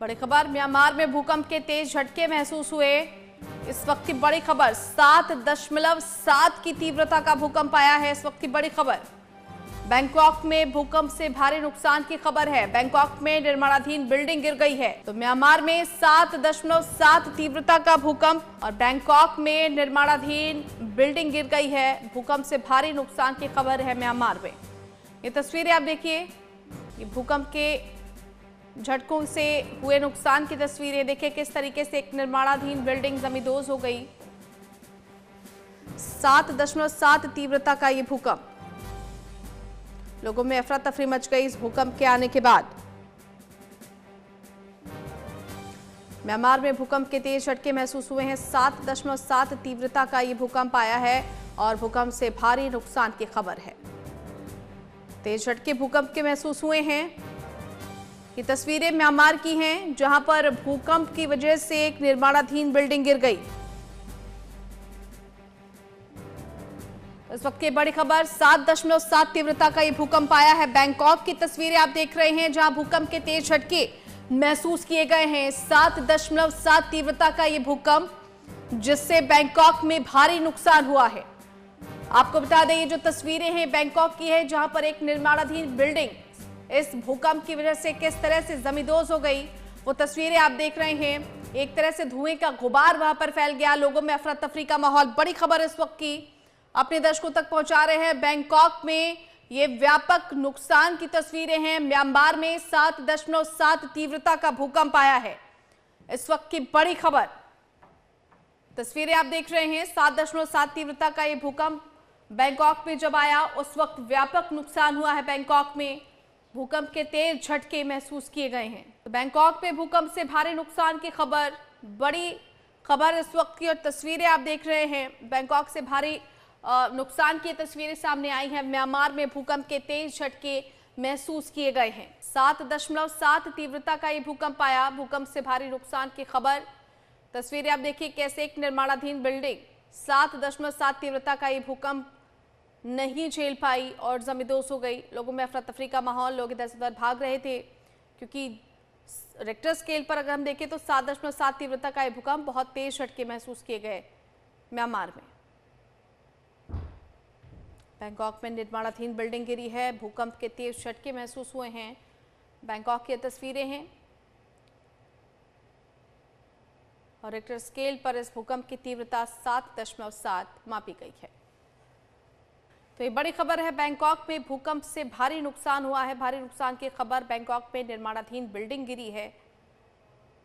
बड़ी खबर, म्यांमार में भूकंप के तेज झटके महसूस हुए। इस वक्त की बड़ी खबर, 7.7 की तीव्रता का भूकंप आया है। इस वक्त की बड़ी खबर, बैंकॉक में भूकंप से भारी नुकसान की खबर है। बैंकॉक में निर्माणाधीन बिल्डिंग गिर गई है। तो म्यांमार में 7.7 तीव्रता का भूकंप और बैंकॉक में निर्माणाधीन बिल्डिंग गिर गई है। भूकंप से भारी नुकसान की खबर है म्यांमार में। ये तस्वीरें आप देखिए, ये भूकंप के झटकों से हुए नुकसान की तस्वीरें देखिए, किस तरीके से एक निर्माणाधीन बिल्डिंग जमींदोज हो गई। 7.7 तीव्रता का ये भूकंप, लोगों में अफरा तफरी मच गई इस भूकंप के आने के बाद। म्यांमार में भूकंप के तेज झटके महसूस हुए हैं। 7.7 तीव्रता का ये भूकंप आया है और भूकंप से भारी नुकसान की खबर है। तेज झटके भूकंप के महसूस हुए हैं। ये तस्वीरें म्यांमार की हैं, जहां पर भूकंप की वजह से एक निर्माणाधीन बिल्डिंग गिर गई। इस वक्त की बड़ी खबर, 7.7 तीव्रता का ये भूकंप आया है। बैंकॉक की तस्वीरें आप देख रहे हैं, जहां भूकंप के तेज झटके महसूस किए गए हैं। 7.7 तीव्रता का ये भूकंप, जिससे बैंकॉक में भारी नुकसान हुआ है। आपको बता दें, ये जो तस्वीरें हैं बैंकॉक की है, जहां पर एक निर्माणाधीन बिल्डिंग इस भूकंप की वजह से किस तरह से जमींदोज हो गई, वो तस्वीरें आप देख रहे हैं। एक तरह से धुएं का गुबार वहां पर फैल गया, लोगों में अफरा तफरी का माहौल। बड़ी खबर इस वक्त की अपने दर्शकों तक पहुंचा रहे हैं। बैंकॉक में ये व्यापक नुकसान की तस्वीरें हैं। म्यांमार में 7.7 तीव्रता का भूकंप आया है। इस वक्त की बड़ी खबर, तस्वीरें आप देख रहे हैं। 7.7 तीव्रता का ये भूकंप बैंकॉक में जब आया, उस वक्त व्यापक नुकसान हुआ है। बैंकॉक में भूकंप के तेज झटके महसूस किए गए हैं। तो बैंकॉक में भूकंप से भारी नुकसान की खबर, बड़ी खबर इस वक्त की, और तस्वीरें आप देख रहे हैं। बैंकॉक से भारी नुकसान की तस्वीरें सामने आई हैं। म्यांमार में भूकंप के तेज झटके महसूस किए गए हैं। 7.7 तीव्रता का ये भूकंप आया। भूकंप से भारी नुकसान की खबर, तस्वीरें आप देखिए, कैसे एक निर्माणाधीन बिल्डिंग 7.7 तीव्रता का ये भूकंप नहीं झेल पाई और जमींदोज हो गई। लोगों में अफरा तफरी का माहौल, लोग इधर से उधर भाग रहे थे, क्योंकि रिक्टर स्केल पर अगर हम देखें तो 7.7 तीव्रता का ये भूकंप बहुत तेज झटके महसूस किए गए म्यांमार में। बैंकॉक में निर्माणाधीन बिल्डिंग गिरी है। भूकंप के तेज झटके महसूस हुए हैं। बैंकॉक की तस्वीरें हैं और रिक्टर स्केल पर इस भूकंप की तीव्रता 7.7 मापी गई है। तो ये बड़ी खबर है, बैंकॉक में भूकंप से भारी नुकसान हुआ है। भारी नुकसान की खबर, बैंकॉक में निर्माणाधीन बिल्डिंग गिरी है।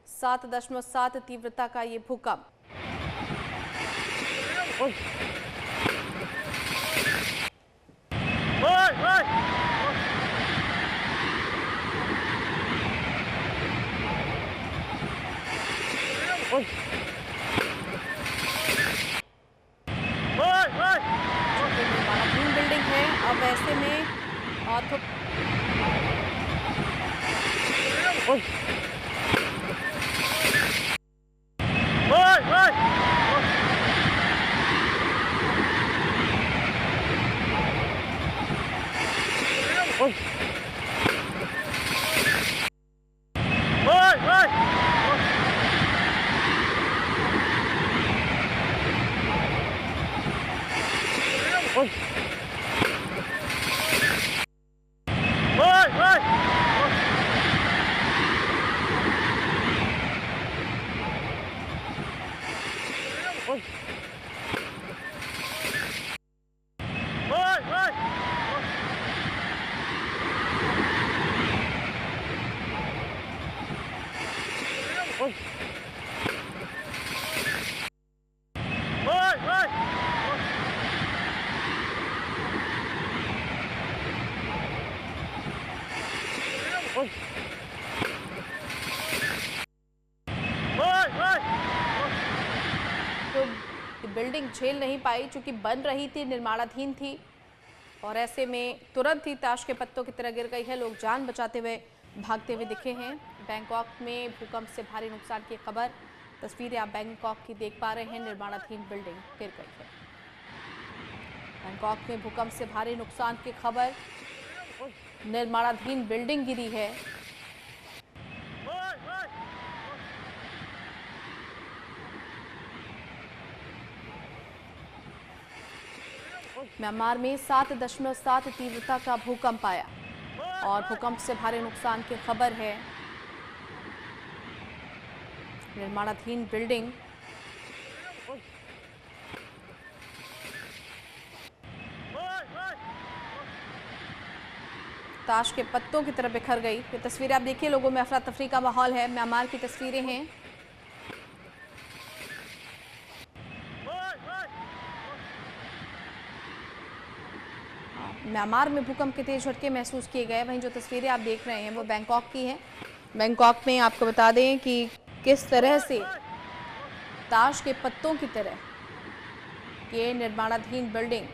7.7 तीव्रता का ये भूकंप। निर्माणाधीन बिल्डिंग है। अब ऐसे में बिल्डिंग झेल नहीं पाई, चूंकि बन रही थी, निर्माणाधीन थी, और ऐसे में तुरंत ही ताश के पत्तों की तरह गिर गई है। लोग जान बचाते हुए भागते हुए दिखे हैं। बैंकॉक में भूकंप से भारी नुकसान की खबर, तस्वीरें आप बैंकॉक की देख पा रहे हैं। निर्माणाधीन बिल्डिंग गिर गई है। बैंकॉक में भूकंप से भारी नुकसान की खबर, निर्माणाधीन बिल्डिंग गिरी है। म्यांमार में 7.7 तीव्रता का भूकंप आया और भूकंप से भारी नुकसान की खबर है। निर्माणाधीन बिल्डिंग ताश के पत्तों की तरह बिखर गई। ये तस्वीरें आप देखिए, लोगों में अफरा तफरी का माहौल है। म्यांमार की तस्वीरें हैं। म्यांमार में भूकंप के तेज झटके महसूस किए गए। वहीं जो तस्वीरें आप देख रहे हैं वो बैंकॉक की हैं। बैंकॉक में आपको बता दें कि किस तरह से ताश के पत्तों की तरह ये निर्माणाधीन बिल्डिंग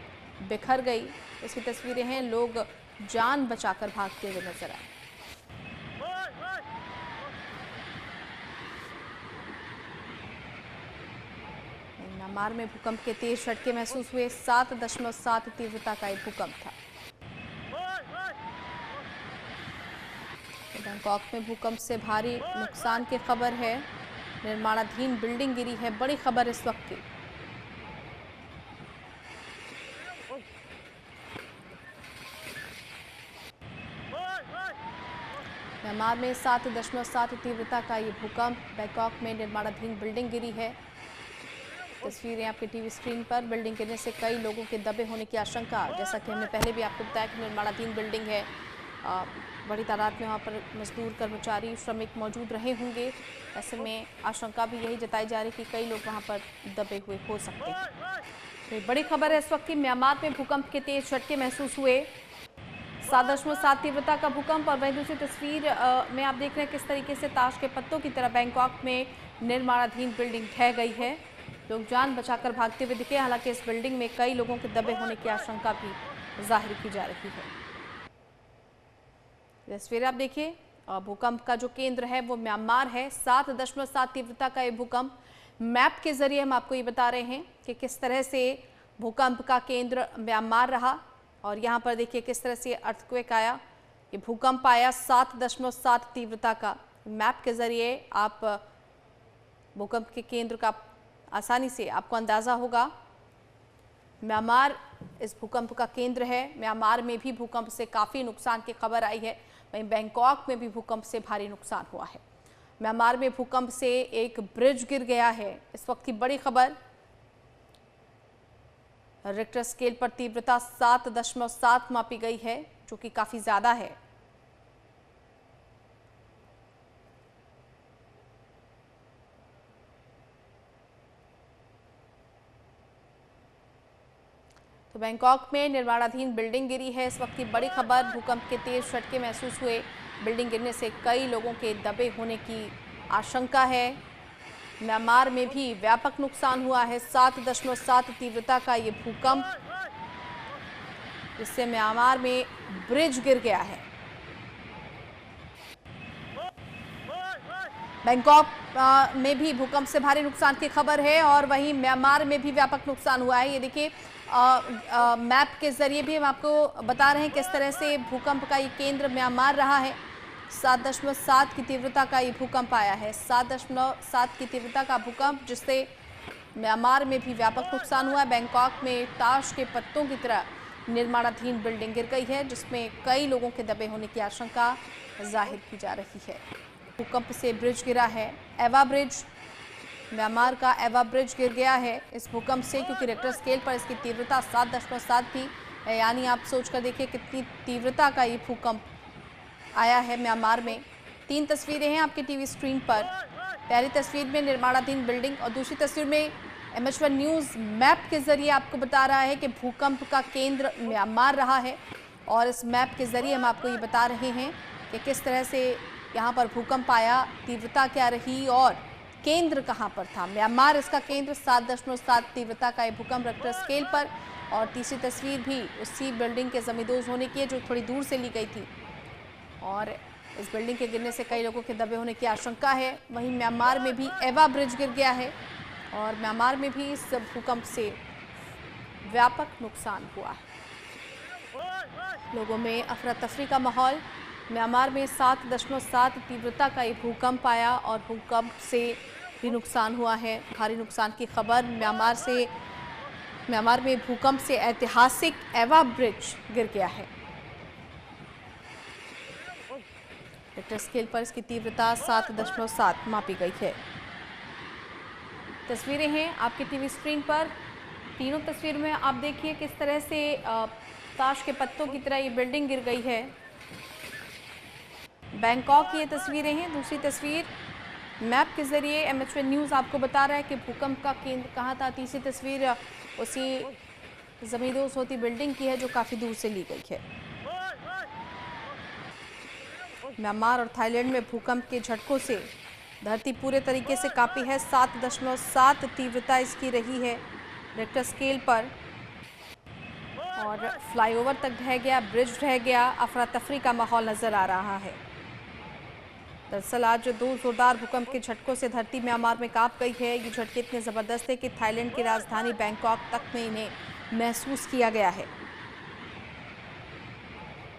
बिखर गई, इसकी तस्वीरें हैं। लोग जान बचाकर भागते हुए नजर आए। म्यांमार में भूकंप के तेज झटके महसूस हुए। 7.7 तीव्रता का एक भूकंप था। बैंकॉक में भूकंप से भारी नुकसान की खबर है। निर्माणाधीन बिल्डिंग गिरी है, बड़ी खबर इस वक्त की। म्यांमार में 7.7 तीव्रता का ये भूकंप। बैंकॉक में निर्माणाधीन बिल्डिंग गिरी है। तस्वीरें आपके टीवी स्क्रीन पर। बिल्डिंग गिरने से कई लोगों के दबे होने की आशंका, जैसा कि हमने पहले भी आपको बताया कि निर्माणाधीन बिल्डिंग है। बड़ी तादाद में वहाँ पर मजदूर, कर्मचारी, श्रमिक मौजूद रहे होंगे। ऐसे में आशंका भी यही जताई जा रही कि कई लोग वहाँ पर दबे हुए हो सकते हैं। तो बड़ी खबर है इस वक्त की। म्यांमार में भूकंप के तेज झटके महसूस हुए। 7.7 तीव्रता का भूकंप। और वहीं दूसरी तस्वीर में आप देख रहे हैं किस तरीके से ताश के पत्तों की तरह बैंकॉक में निर्माणाधीन बिल्डिंग ढह गई है। लोग जान बचाकर भागते हुए दिखे। हालांकि इस बिल्डिंग में कई लोगों के दबे होने की आशंका भी जाहिर की जा रही है। तस्वीरें आप देखिए। भूकंप का जो केंद्र है वो म्यांमार है। 7.7 तीव्रता का ये भूकंप। मैप के जरिए हम आपको ये बता रहे हैं कि किस तरह से भूकंप का केंद्र म्यांमार रहा। और यहाँ पर देखिए किस तरह से अर्थक्वेक आया। ये भूकंप आया 7.7 तीव्रता का। मैप के जरिए आप भूकंप के केंद्र का आसानी से आपको अंदाजा होगा। म्यांमार इस भूकंप का केंद्र है। म्यांमार में भी भूकंप से काफ़ी नुकसान की खबर आई है। वहीं बैंकॉक में भी भूकंप से भारी नुकसान हुआ है। म्यांमार में भूकंप से एक ब्रिज गिर गया है, इस वक्त की बड़ी खबर। रिक्टर स्केल पर तीव्रता 7.7 मापी गई है, जो कि काफ़ी ज़्यादा है। तो बैंकॉक में निर्माणाधीन बिल्डिंग गिरी है, इस वक्त की बड़ी खबर। भूकंप के तेज झटके महसूस हुए। बिल्डिंग गिरने से कई लोगों के दबे होने की आशंका है। म्यांमार में भी व्यापक नुकसान हुआ है। 7.7 तीव्रता का ये भूकंप, जिससे म्यांमार में ब्रिज गिर गया है। बैंकॉक में भी भूकंप से भारी नुकसान की खबर है। और वहीं म्यांमार में भी व्यापक नुकसान हुआ है। ये देखिए मैप के जरिए भी हम आपको बता रहे हैं किस तरह से भूकंप का ये केंद्र म्यांमार रहा है। 7.7 की तीव्रता का ये भूकंप आया है। 7.7 की तीव्रता का भूकंप, जिससे म्यांमार में भी व्यापक नुकसान हुआ है। बैंकॉक में ताश के पत्तों की तरह निर्माणाधीन बिल्डिंग गिर गई है, जिसमें कई लोगों के दबे होने की आशंका जाहिर की जा रही है। भूकंप से ब्रिज गिरा है, एवा ब्रिज। म्यांमार का एवा ब्रिज गिर गया है इस भूकंप से, क्योंकि रिक्टर स्केल पर इसकी तीव्रता 7.7 थी। यानी आप सोचकर देखिए कितनी तीव्रता का ये भूकंप आया है म्यांमार में। 3 तस्वीरें हैं आपकी टीवी स्क्रीन पर। पहली तस्वीर में निर्माणाधीन बिल्डिंग और दूसरी तस्वीर में MH1 न्यूज़ मैप के जरिए आपको बता रहा है कि भूकंप का केंद्र म्यांमार रहा है। और इस मैप के जरिए हम आपको ये बता रहे हैं कि किस तरह से यहाँ पर भूकंप आया, तीव्रता क्या रही और केंद्र कहाँ पर था। म्यांमार इसका केंद्र। 7.7 तीव्रता का ये भूकंप रिक्टर स्केल पर। और तीसरी तस्वीर भी उसी बिल्डिंग के जमींदोज होने की है, जो थोड़ी दूर से ली गई थी। और इस बिल्डिंग के गिरने से कई लोगों के दबे होने की आशंका है। वहीं म्यांमार में भी एवा ब्रिज गिर गया है और म्यांमार में भी इस भूकंप से व्यापक नुकसान हुआ है। लोगों में अफरा तफरी का माहौल। म्यांमार में 7.7 तीव्रता का ये भूकंप आया और भूकंप से भी नुकसान हुआ है, भारी नुकसान की खबर। म्यांमार से म्यांमार में भूकंप से ऐतिहासिक एवा ब्रिज गिर गया है। रिक्टर स्केल पर इसकी तीव्रता 7.7 मापी गई है। तस्वीरें हैं आपके टीवी स्क्रीन पर। तीनों तस्वीर में आप देखिए किस तरह से ताश के पत्तों की तरह ये बिल्डिंग गिर गई है। बैंकॉक की ये तस्वीरें हैं। दूसरी तस्वीर मैप के जरिए MHN न्यूज़ आपको बता रहा है कि भूकंप का केंद्र कहाँ था। तीसरी तस्वीर उसी जमींदोज होती बिल्डिंग की है जो काफ़ी दूर से ली गई है। म्यांमार और थाईलैंड में भूकंप के झटकों से धरती पूरे तरीके से कांपी है। 7.7 तीव्रता इसकी रही है रिक्टर स्केल पर और फ्लाईओवर तक ढह गया, ब्रिज ढह गया। अफरा तफरी का माहौल नजर आ रहा है। दरअसल आज 2 जोरदार भूकंप के झटकों से धरती म्यांमार में कांप गई है। ये झटके इतने जबरदस्त है कि थाईलैंड की राजधानी बैंकॉक तक में इन्हें महसूस किया गया है।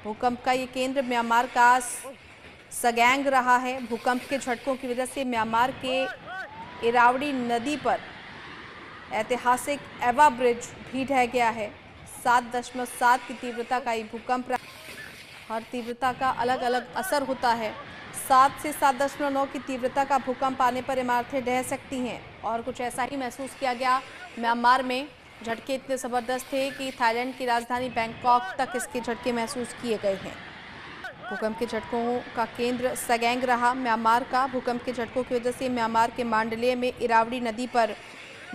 भूकंप का ये केंद्र म्यांमार का सगैंग रहा है। भूकंप के झटकों की वजह से म्यांमार के इरावडी नदी पर ऐतिहासिक एवा ब्रिज भी ढह गया है। 7.7 की तीव्रता का ये भूकंप, हर तीव्रता का अलग अलग असर होता है। 7 से 7.9 की तीव्रता का भूकंप आने पर इमारतें ढह सकती हैं और कुछ ऐसा ही महसूस किया गया म्यांमार में। झटके इतने ज़बरदस्त थे कि थाईलैंड की राजधानी बैंकॉक तक इसके झटके महसूस किए गए हैं। भूकंप के झटकों का केंद्र सगैंग रहा म्यांमार का। भूकंप के झटकों की वजह से म्यांमार के मांडले में इरावडी नदी पर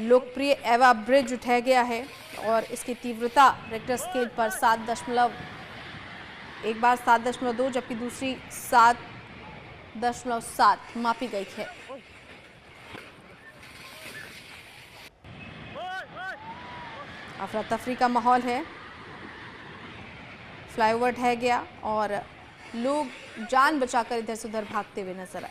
लोकप्रिय एवा ब्रिज ढह गया है और इसकी तीव्रता रिक्टर स्केल पर 7.2 जबकि दूसरी 7.7 मापी गई है। अफरा तफरी का माहौल है। फ्लाईओवर ढह गया और लोग जान बचाकर इधर से उधर भागते हुए नजर आए।